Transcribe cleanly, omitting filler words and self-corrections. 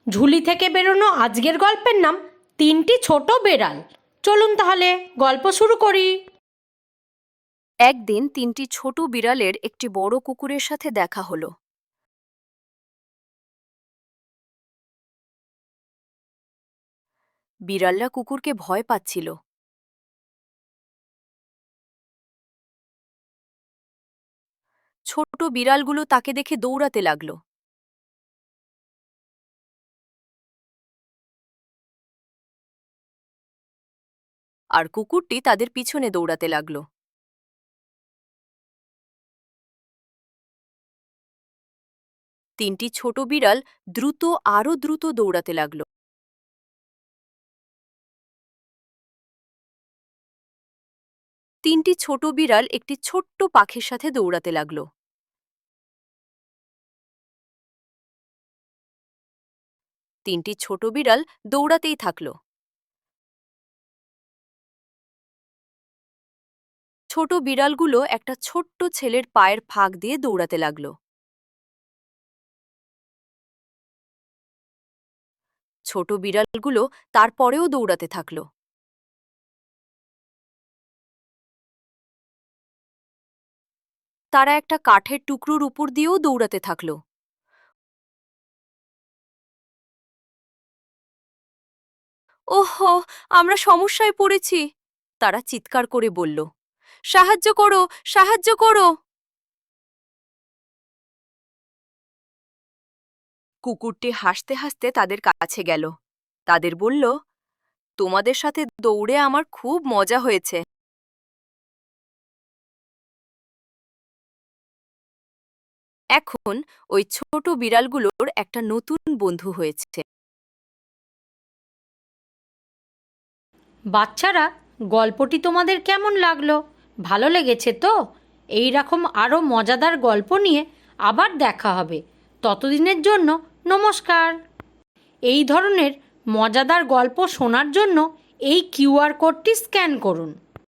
ঝুলি থেকে বেরোনো আজকের গল্পের নাম তিনটি ছোট বেড়াল। চলুন তাহলে গল্প শুরু করি। একদিন তিনটি ছোট বিড়ালের একটি বড় কুকুরের সাথে দেখা হলো। বিড়ালরা কুকুরকে ভয় পাচ্ছিল। ছোট বিড়ালগুলো তাকে দেখে দৌড়াতে লাগলো। আর কুকুরটি তাদের পিছনে দৌড়াতে লাগলো। তিনটি ছোট বিড়াল আরো দ্রুত দৌড়াতে লাগলো। তিনটি ছোট বিড়াল একটি ছোট্ট পাখির সাথে দৌড়াতে লাগলো। তিনটি ছোট বিড়াল দৌড়াতেই থাকলো। ছোট বিড়ালগুলো একটা ছোট্ট ছেলের পায়ের ফাঁক দিয়ে দৌড়াতে লাগলো। ছোট বিড়ালগুলো তারপরেও দৌড়াতে থাকলো। তারা একটা কাঠের টুকরোর উপর দিয়েও দৌড়াতে থাকলো। ওহো, আমরা সমস্যায় পড়েছি, তারা চিৎকার করে বলল। সাহায্য করো, সাহায্য করো। কুকুরটি হাসতে হাসতে তাদের কাছে গেল। তাদের বলল, তোমাদের সাথে দৌড়ে আমার খুব মজা হয়েছে। এখন ওই ছোট বিড়ালগুলোর একটা নতুন বন্ধু হয়েছে। বাচ্চারা, গল্পটি তোমাদের কেমন লাগলো? ভালো লেগেছে তো? এই রকম আরও মজাদার গল্প নিয়ে আবার দেখা হবে। ততদিনের জন্য নমস্কার। এই ধরনের মজাদার গল্প শোনার জন্য এই কিউআর কোডটি স্ক্যান করুন।